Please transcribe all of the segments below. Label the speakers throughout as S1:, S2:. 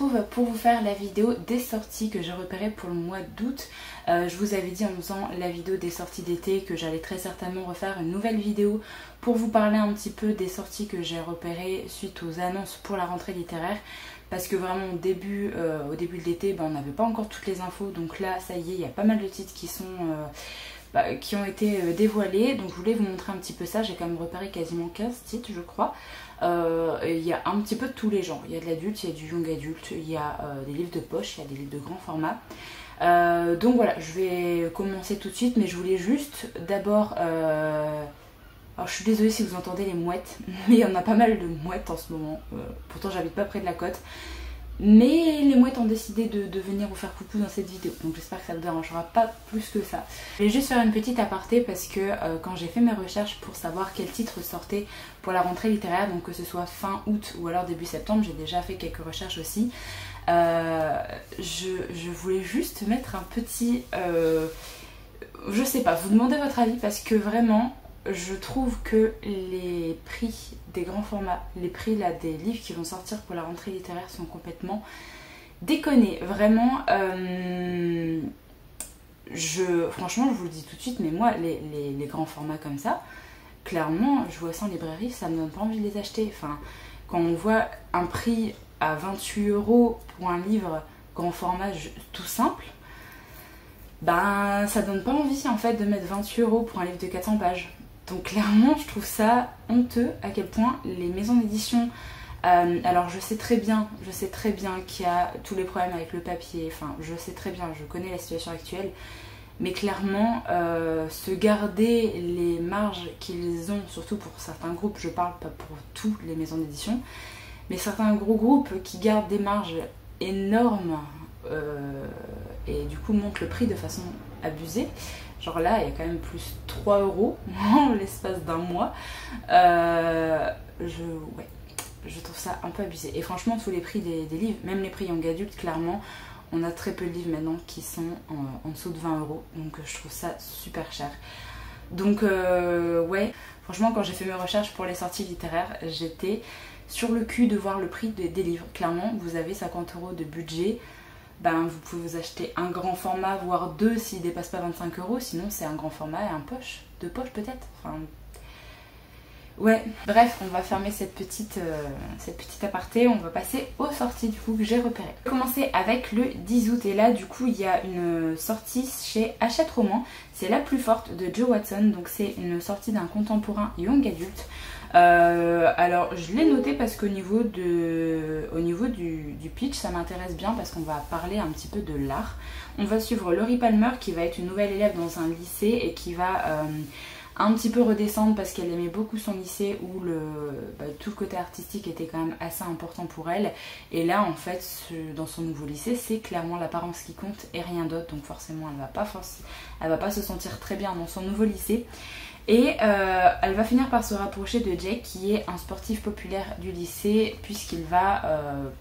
S1: retrouve pour vous faire la vidéo des sorties que j'ai repérées pour le mois d'août. Je vous avais dit en faisant la vidéo des sorties d'été que j'allais très certainement refaire une nouvelle vidéo pour vous parler un petit peu des sorties que j'ai repérées suite aux annonces pour la rentrée littéraire. Parce que vraiment au début de l'été, on n'avait pas encore toutes les infos. Donc là, ça y est, il y a pas mal de titres qui ont été dévoilés. Donc je voulais vous montrer un petit peu ça. J'ai quand même repéré quasiment 15 titres, je crois. Il y a un petit peu de tous les genres. Il y a de l'adulte, il y a du young adulte, il y a des livres de poche, il y a des livres de grand format. Donc voilà, je vais commencer tout de suite, mais je voulais juste d'abord... Alors je suis désolée si vous entendez les mouettes, mais il y en a pas mal de mouettes en ce moment. Pourtant j'habite pas près de la côte. Mais les mouettes ont décidé de venir vous faire coucou dans cette vidéo. Donc j'espère que ça ne vous dérangera pas plus que ça. Je vais juste faire une petite aparté parce que quand j'ai fait mes recherches pour savoir quel titre sortait pour la rentrée littéraire, donc que ce soit fin août ou alors début septembre, j'ai déjà fait quelques recherches aussi. Je voulais juste mettre un petit... je sais pas, vous demandez votre avis parce que vraiment... Je trouve que les prix des grands formats, les prix là des livres qui vont sortir pour la rentrée littéraire sont complètement déconnés. Vraiment, franchement, je vous le dis tout de suite, mais moi, les grands formats comme ça, clairement, je vois ça en librairie, ça me donne pas envie de les acheter. Enfin, quand on voit un prix à 28 € pour un livre grand format tout simple, ça donne pas envie en fait de mettre 28 € pour un livre de 400 pages. Donc clairement je trouve ça honteux à quel point les maisons d'édition, alors je sais très bien qu'il y a tous les problèmes avec le papier, enfin je sais très bien, je connais la situation actuelle, mais clairement se garder les marges qu'ils ont, surtout pour certains groupes, je parle pas pour toutes les maisons d'édition, mais certains gros groupes qui gardent des marges énormes et du coup montent le prix de façon abusée. Genre là, il y a quand même plus 3 € en l'espace d'un mois. Je trouve ça un peu abusé. Et franchement, tous les prix des livres, même les prix young adultes, clairement, on a très peu de livres maintenant qui sont en dessous de 20 €. Donc je trouve ça super cher. Donc ouais, franchement, quand j'ai fait mes recherches pour les sorties littéraires, j'étais sur le cul de voir le prix des livres. Clairement, vous avez 50 € de budget. Vous pouvez vous acheter un grand format, voire deux s'il ne dépasse pas 25 €, sinon c'est un grand format et un poche, deux poches peut-être. Enfin, ouais, bref, on va fermer cette petite aparté, on va passer aux sorties du coup que j'ai repérées. Je vais commencer avec le 10 août et là du coup il y a une sortie chez Hachette Roman, c'est La Plus Forte de Joe Watson, donc c'est une sortie d'un contemporain young adulte. Alors je l'ai noté parce qu'au niveau du pitch ça m'intéresse bien parce qu'on va parler un petit peu de l'art. On va suivre Laurie Palmer qui va être une nouvelle élève dans un lycée et qui va un petit peu redescendre parce qu'elle aimait beaucoup son lycée où tout le côté artistique était quand même assez important pour elle. Et là en fait dans son nouveau lycée c'est clairement l'apparence qui compte et rien d'autre, donc forcément elle va pas se sentir très bien dans son nouveau lycée. Et elle va finir par se rapprocher de Jake qui est un sportif populaire du lycée puisqu'il va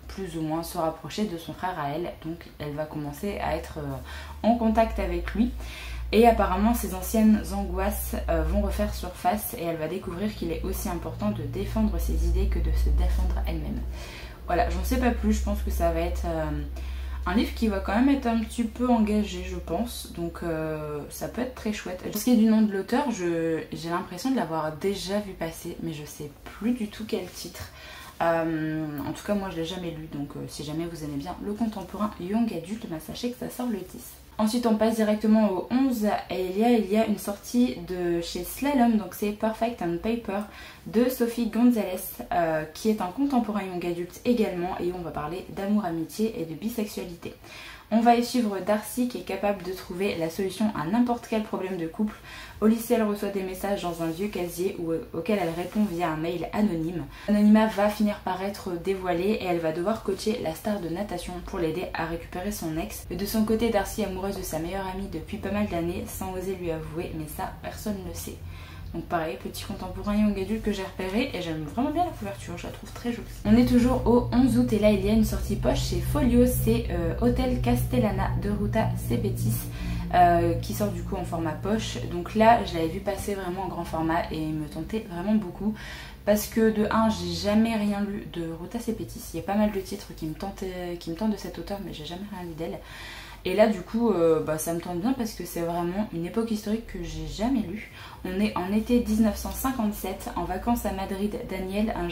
S1: plus ou moins se rapprocher de son frère à elle. Donc elle va commencer à être en contact avec lui. Et apparemment ses anciennes angoisses vont refaire surface et elle va découvrir qu'il est aussi important de défendre ses idées que de se défendre elle-même. Voilà, j'en sais pas plus, je pense que ça va être... un livre qui va quand même être un petit peu engagé je pense, donc ça peut être très chouette. Pour ce qui est du nom de l'auteur, j'ai l'impression de l'avoir déjà vu passer, mais je sais plus du tout quel titre. En tout cas moi je l'ai jamais lu, donc si jamais vous aimez bien le contemporain young adulte, sachez que ça sort le 10. Ensuite on passe directement au 11 et il y a une sortie de chez Slalom, donc c'est Perfect and Paper de Sophie Gonzalez qui est un contemporain young adulte également et on va parler d'amour, amitié et de bisexualité. On va y suivre Darcy qui est capable de trouver la solution à n'importe quel problème de couple. Au lycée, elle reçoit des messages dans un vieux casier auquel elle répond via un mail anonyme. L'anonymat va finir par être dévoilé et elle va devoir coacher la star de natation pour l'aider à récupérer son ex. De son côté, Darcy est amoureuse de sa meilleure amie depuis pas mal d'années sans oser lui avouer, mais ça, personne ne le sait. Donc pareil, petit contemporain young adulte que j'ai repéré et j'aime vraiment bien la couverture, je la trouve très jolie. On est toujours au 11 août et là il y a une sortie poche chez Folio, c'est Hotel Castellana de Ruta Sepetys. qui sort du coup en format poche. Donc là je l'avais vu passer vraiment en grand format et il me tentait vraiment beaucoup. Parce que de 1, j'ai jamais rien lu de Ruta Sepetys. Il y a pas mal de titres qui me tentent de cet auteur, mais j'ai jamais rien lu d'elle. Et là du coup ça me tente bien parce que c'est vraiment une époque historique que j'ai jamais lue. On est en été 1957, en vacances à Madrid. Daniel, un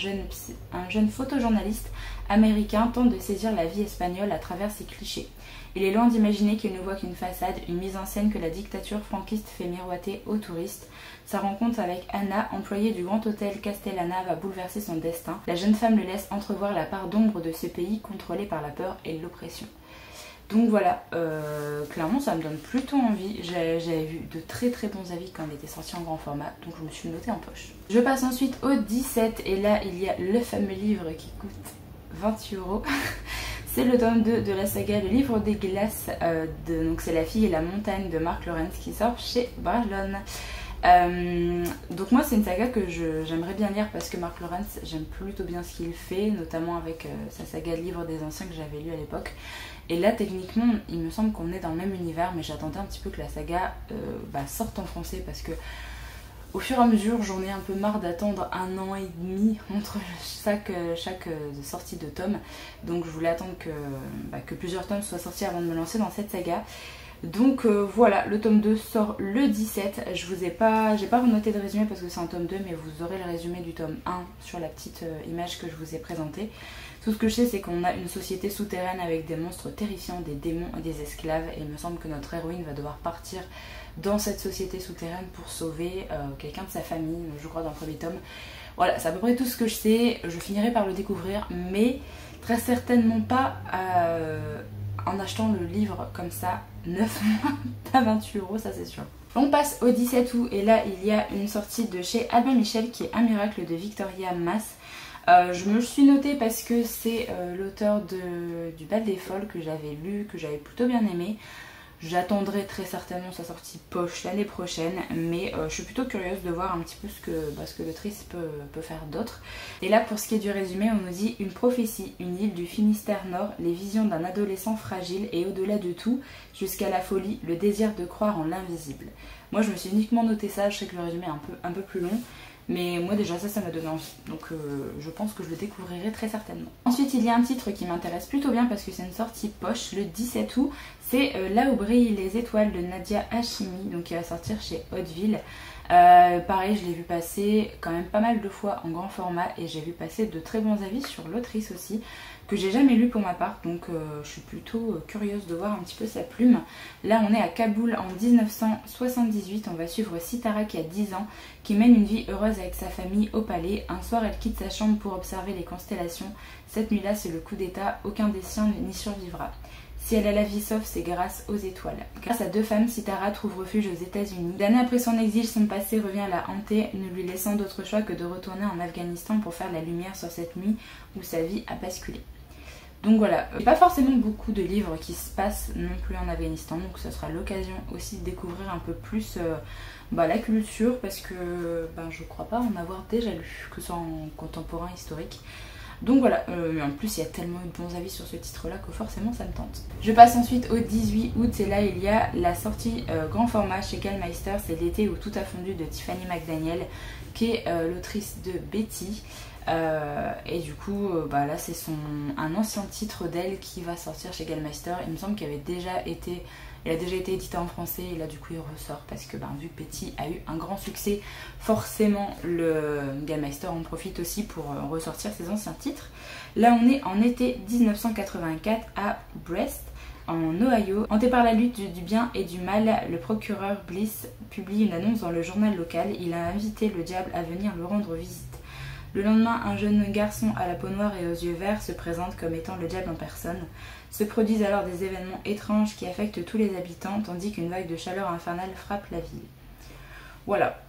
S1: jeune photojournaliste américain, tente de saisir la vie espagnole à travers ses clichés. Il est loin d'imaginer qu'il ne voit qu'une façade, une mise en scène que la dictature franquiste fait miroiter aux touristes. Sa rencontre avec Anna, employée du grand hôtel Castellana, va bouleverser son destin. La jeune femme le laisse entrevoir la part d'ombre de ce pays contrôlé par la peur et l'oppression. Donc voilà, clairement ça me donne plutôt envie. J'avais vu de très bons avis quand elle était sortie en grand format, donc je me suis notée en poche. Je passe ensuite au 17 et là il y a le fameux livre qui coûte 28 €. C'est le tome 2 de la saga Le Livre des Glaces, donc c'est La fille et la montagne de Mark Lawrence qui sort chez Brajlon. Donc moi c'est une saga que j'aimerais bien lire parce que Mark Lawrence, j'aime plutôt bien ce qu'il fait, notamment avec sa saga Livre des Anciens que j'avais lu à l'époque. Et là techniquement il me semble qu'on est dans le même univers, mais j'attendais un petit peu que la saga sorte en français parce que au fur et à mesure j'en ai un peu marre d'attendre 1 an et demi entre chaque sortie de tome. Donc je voulais attendre que plusieurs tomes soient sortis avant de me lancer dans cette saga. Donc voilà, le tome 2 sort le 17. J'ai pas renoté de résumé parce que c'est un tome 2, mais vous aurez le résumé du tome 1 sur la petite image que je vous ai présentée. Tout ce que je sais, c'est qu'on a une société souterraine avec des monstres terrifiants, des démons et des esclaves. Et il me semble que notre héroïne va devoir partir dans cette société souterraine pour sauver quelqu'un de sa famille, je crois, dans le premier tome. Voilà, c'est à peu près tout ce que je sais. Je finirai par le découvrir, mais très certainement pas en achetant le livre comme ça, 9 mois, pas 28 €, ça c'est sûr. On passe au 17 août et là il y a une sortie de chez Albin Michel qui est Un miracle de Victoria Mass. Je me le suis notée parce que c'est l'auteur du Bal des Folles que j'avais lu, que j'avais plutôt bien aimé. J'attendrai très certainement sa sortie poche l'année prochaine, mais je suis plutôt curieuse de voir un petit peu ce que l'autrice peut faire d'autre. Et là, pour ce qui est du résumé, on nous dit une prophétie, une île du Finistère Nord, les visions d'un adolescent fragile et au-delà de tout, jusqu'à la folie, le désir de croire en l'invisible. Moi, je me suis uniquement noté ça, je sais que le résumé est un peu plus long. Mais moi déjà ça m'a donné envie, donc je pense que je le découvrirai très certainement. Ensuite il y a un titre qui m'intéresse plutôt bien parce que c'est une sortie poche le 17 août. C'est Là où brillent les étoiles de Nadia Hachimi, donc qui va sortir chez Hauteville. Pareil, je l'ai vu passer quand même pas mal de fois en grand format et j'ai vu passer de très bons avis sur l'autrice aussi, que j'ai jamais lu pour ma part, donc je suis plutôt curieuse de voir un petit peu sa plume. Là on est à Kaboul en 1978, on va suivre Sitara qui a 10 ans, qui mène une vie heureuse avec sa famille au palais. Un soir elle quitte sa chambre pour observer les constellations. Cette nuit-là c'est le coup d'état, aucun des siens n'y survivra. Si elle a la vie sauve, c'est grâce aux étoiles. Grâce à 2 femmes, Sitara trouve refuge aux États-Unis. L'année après son exil, son passé revient à la hanter, ne lui laissant d'autre choix que de retourner en Afghanistan pour faire la lumière sur cette nuit où sa vie a basculé. Donc voilà, il n'y a pas forcément beaucoup de livres qui se passent non plus en Afghanistan, donc ce sera l'occasion aussi de découvrir un peu plus la culture, parce que je crois pas en avoir déjà lu, que ce soit en contemporain historique. Donc voilà, en plus il y a tellement eu de bons avis sur ce titre là que forcément ça me tente. Je passe ensuite au 18 août et là il y a la sortie grand format chez Gallmeister, c'est L'été où tout a fondu de Tiffany McDaniel, qui est l'autrice de Betty. Et du coup là c'est un ancien titre d'elle qui va sortir chez Gallmeister. Il me semble qu'il avait déjà été édité en français et là du coup il ressort parce que vu que Betty a eu un grand succès, forcément le Gallmeister en profite aussi pour ressortir ses anciens titres. Là on est en été 1984 à Brest en Ohio. Hanté par la lutte du bien et du mal, le procureur Bliss publie une annonce dans le journal local. Il a invité le diable à venir lui rendre visite. Le lendemain, un jeune garçon à la peau noire et aux yeux verts se présente comme étant le diable en personne. Se produisent alors des événements étranges qui affectent tous les habitants, tandis qu'une vague de chaleur infernale frappe la ville. Voilà,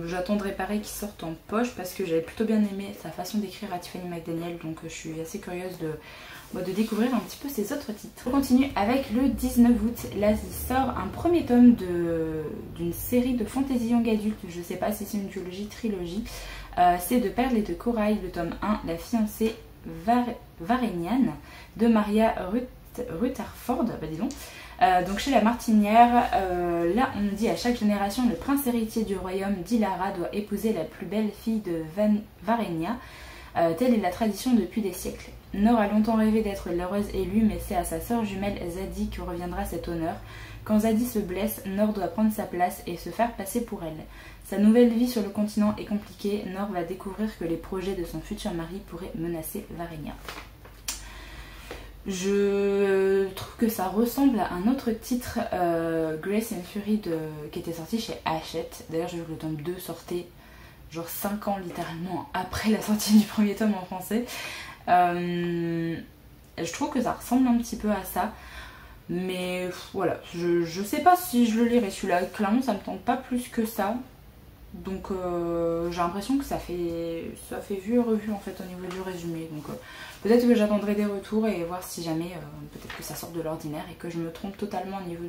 S1: j'attendrai pareil qu'il sorte en poche parce que j'avais plutôt bien aimé sa façon d'écrire à Tiffany McDaniel, donc je suis assez curieuse de découvrir un petit peu ses autres titres. On continue avec le 19 août, là il sort un premier tome d'une série de fantasy young adulte, je sais pas si c'est une duologie, trilogie. C'est de Perles et de Corail, le tome 1, La fiancée Varéniane de Maria Rutherford, dis donc. Donc chez La Martinière, là on nous dit à chaque génération le prince héritier du royaume d'Ilara doit épouser la plus belle fille de Varénia. Telle est la tradition depuis des siècles. Nor a longtemps rêvé d'être l'heureuse élue, mais c'est à sa sœur jumelle Zadie que reviendra cet honneur. Quand Zadie se blesse, Nor doit prendre sa place et se faire passer pour elle. Sa nouvelle vie sur le continent est compliquée. Nor va découvrir que les projets de son futur mari pourraient menacer Varénia. Je trouve que ça ressemble à un autre titre, Grace and Fury, qui était sorti chez Hachette. D'ailleurs, j'ai vu que le tome 2 sortait genre 5 ans littéralement après la sortie du premier tome en français. Je trouve que ça ressemble un petit peu à ça. Mais voilà, je sais pas si je le lirai celui-là. Clairement, ça me tente pas plus que ça. Donc j'ai l'impression que ça fait vu et revu en fait au niveau du résumé. Donc peut-être que j'attendrai des retours et voir si jamais peut-être que ça sort de l'ordinaire et que je me trompe totalement au niveau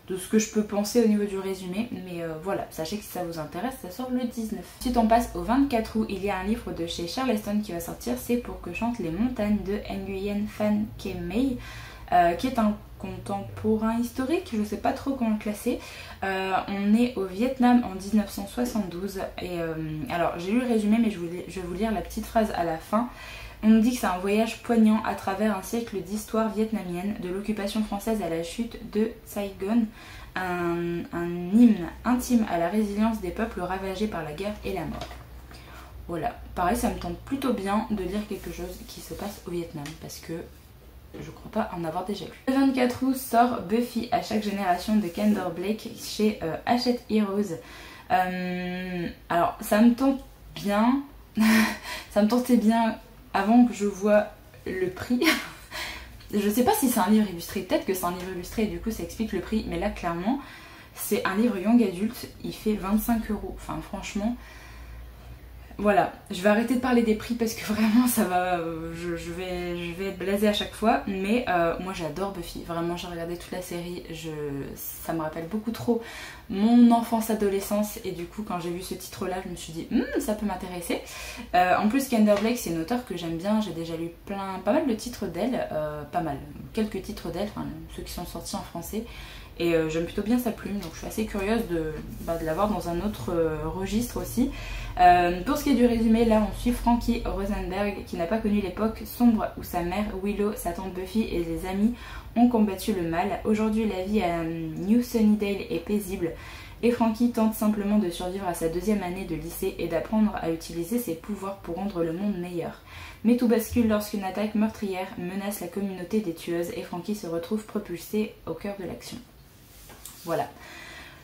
S1: de ce que je peux penser au niveau du résumé. Mais voilà, sachez que si ça vous intéresse, ça sort le 19. Ensuite on passe au 24 août, il y a un livre de chez Charleston qui va sortir, c'est Pour que chantent les montagnes de Nguyen Phan Ke Mai, qui est un contemporain historique, je sais pas trop comment le classer. On est au Vietnam en 1972 et alors j'ai lu le résumé mais je vais vous lire la petite phrase à la fin. On nous dit que c'est un voyage poignant à travers un siècle d'histoire vietnamienne, de l'occupation française à la chute de Saigon, un hymne intime à la résilience des peuples ravagés par la guerre et la mort. Voilà, pareil ça me tente plutôt bien de lire quelque chose qui se passe au Vietnam parce que je crois pas en avoir déjà lu. Le 24 août sort Buffy à chaque génération de Kendall Blake chez Hachette Heroes. Alors ça me tente bien, ça me tentait bien avant que je vois le prix. Je sais pas si c'est un livre illustré, peut-être que c'est un livre illustré et du coup ça explique le prix, mais là clairement c'est un livre young adulte, il fait 25 €. Enfin franchement, voilà, je vais arrêter de parler des prix parce que vraiment ça va, je vais être blasée à chaque fois, mais moi j'adore Buffy, vraiment j'ai regardé toute la série, ça me rappelle beaucoup trop mon enfance adolescence et du coup quand j'ai vu ce titre là je me suis dit ça peut m'intéresser. En plus Kendall Blake c'est une auteure que j'aime bien, j'ai déjà lu pas mal de titres d'elle, quelques titres d'elle, enfin ceux qui sont sortis en français. Et j'aime plutôt bien sa plume, donc je suis assez curieuse de l'avoir dans un autre registre aussi. Pour ce qui est du résumé, là on suit Frankie Rosenberg qui n'a pas connu l'époque sombre où sa mère Willow, sa tante Buffy et les amis ont combattu le mal. Aujourd'hui la vie à New Sunnydale est paisible et Frankie tente simplement de survivre à sa deuxième année de lycée et d'apprendre à utiliser ses pouvoirs pour rendre le monde meilleur. Mais tout bascule lorsqu'une attaque meurtrière menace la communauté des tueuses et Frankie se retrouve propulsé au cœur de l'action. Voilà,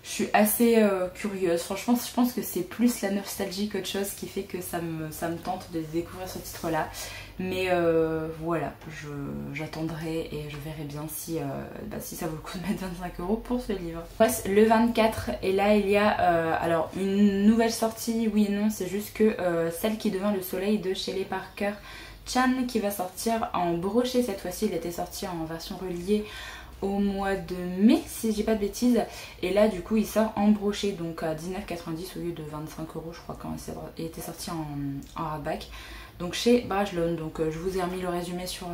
S1: je suis assez curieuse, franchement je pense que c'est plus la nostalgie qu'autre chose qui fait que ça me tente de découvrir ce titre là. Mais voilà, j'attendrai et je verrai bien si ça vaut le coup de mettre 25 € pour ce livre. Bref, le 24 et là il y a alors une nouvelle sortie, oui et non, c'est juste que Celle qui devint le soleil de Shelley Parker Chan qui va sortir en brochet cette fois-ci, il était sorti en version reliée au mois de mai si je dis pas de bêtises et là du coup il sort en brochet donc à 19,90 au lieu de 25 € je crois quand il était sorti en hardback, donc chez Brajlon. Donc je vous ai remis le résumé sur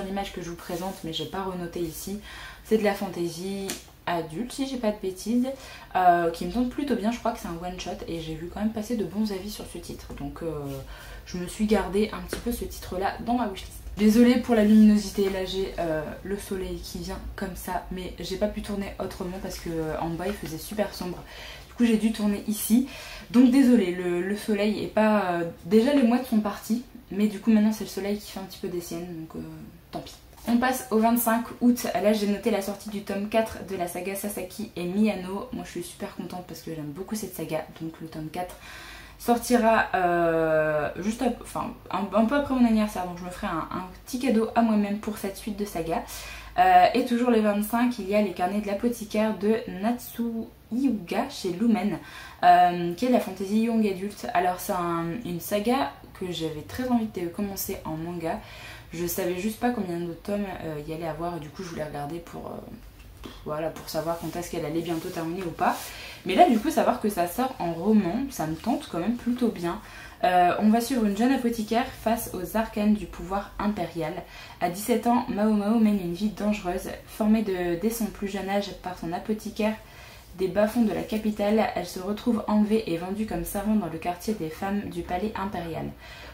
S1: l'image que je vous présente mais j'ai pas renoté ici. C'est de la fantasy adulte si j'ai pas de bêtises, qui me tente plutôt bien, je crois que c'est un one shot et j'ai vu quand même passer de bons avis sur ce titre, donc je me suis gardé un petit peu ce titre là dans ma wishlist. Désolée pour la luminosité, là j'ai le soleil qui vient comme ça, mais j'ai pas pu tourner autrement parce que en bas il faisait super sombre. Du coup j'ai dû tourner ici. Donc désolée, le soleil est pas... déjà les mouettes sont parties, mais du coup maintenant c'est le soleil qui fait un petit peu des siennes, donc tant pis. On passe au 25 août, là j'ai noté la sortie du tome 4 de la saga Sasaki et Miyano. Moi je suis super contente parce que j'aime beaucoup cette saga, donc le tome 4 sortira un peu après mon anniversaire, donc je me ferai un petit cadeau à moi-même pour cette suite de saga. Et toujours le 25, il y a les carnets de l'apothicaire de Natsu Hyuga chez Lumen, qui est de la fantasy young adulte. Alors c'est une saga que j'avais très envie de commencer en manga. Je savais juste pas combien de tomes il y allait avoir et du coup je voulais regarder pour voilà, pour savoir quand est-ce qu'elle allait bientôt terminer ou pas. Mais là du coup savoir que ça sort en roman, ça me tente quand même plutôt bien. On va suivre une jeune apothicaire face aux arcanes du pouvoir impérial. À 17 ans, Mao Mao mène une vie dangereuse. Formée dès son plus jeune âge par son apothicaire des bas-fonds de la capitale, elle se retrouve enlevée et vendue comme servante dans le quartier des femmes du palais impérial.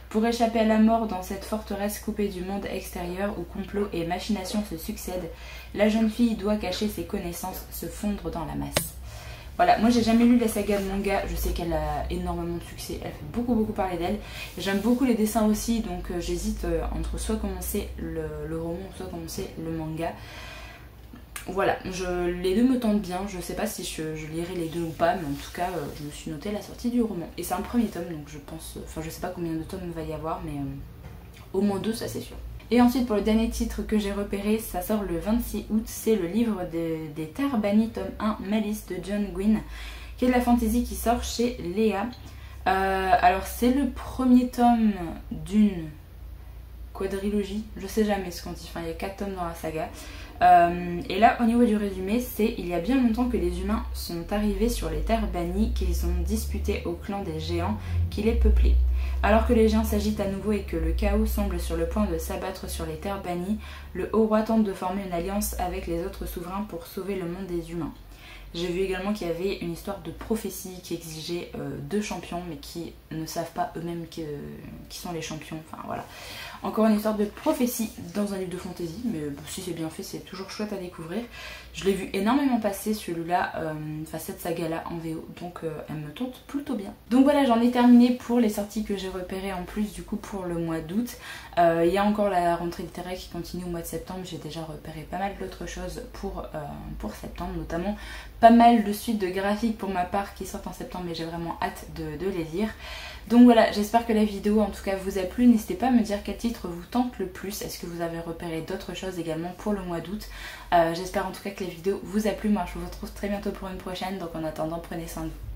S1: Pour échapper à la mort dans cette forteresse coupée du monde extérieur où complots et machinations se succèdent, la jeune fille doit cacher ses connaissances, se fondre dans la masse. Voilà, moi j'ai jamais lu la saga de manga, je sais qu'elle a énormément de succès, elle fait beaucoup parler d'elle. J'aime beaucoup les dessins aussi, donc j'hésite entre soit commencer le roman, soit commencer le manga. Voilà, les deux me tentent bien, je sais pas si je lirai les deux ou pas, mais en tout cas je me suis noté la sortie du roman. Et c'est un premier tome, donc je pense, enfin je sais pas combien de tomes il va y avoir, mais au moins 2 ça c'est sûr. Et ensuite pour le dernier titre que j'ai repéré, ça sort le 26 août, c'est le livre des Terres Bannies tome 1 Malice de John Gwynne, qui est de la fantasy qui sort chez Léa. Alors c'est le premier tome d'une quadrilogie, je sais jamais ce qu'on dit, enfin il y a 4 tomes dans la saga. Et là au niveau du résumé, c'est il y a bien longtemps que les humains sont arrivés sur les terres bannies qu'ils ont disputées au clan des géants qui les peuplaient. Alors que les géants s'agitent à nouveau et que le chaos semble sur le point de s'abattre sur les terres bannies, le haut roi tente de former une alliance avec les autres souverains pour sauver le monde des humains. J'ai vu également qu'il y avait une histoire de prophétie qui exigeait 2 champions mais qui ne savent pas eux-mêmes qui sont les champions, enfin voilà. Encore une histoire de prophétie dans un livre de fantasy, mais si c'est bien fait, c'est toujours chouette à découvrir. Je l'ai vu énormément passer celui-là, enfin cette saga-là en VO, donc elle me tente plutôt bien. Donc voilà, j'en ai terminé pour les sorties que j'ai repérées en plus du coup pour le mois d'août. Il y a encore la rentrée littéraire qui continue au mois de septembre, j'ai déjà repéré pas mal d'autres choses pour septembre, notamment pas mal de suites de graphiques pour ma part qui sortent en septembre, mais j'ai vraiment hâte de les lire. Donc voilà, j'espère que la vidéo en tout cas vous a plu. N'hésitez pas à me dire quel titre vous tente le plus. Est-ce que vous avez repéré d'autres choses également pour le mois d'août? J'espère en tout cas que la vidéo vous a plu. Moi je vous retrouve très bientôt pour une prochaine. Donc en attendant, prenez soin de vous.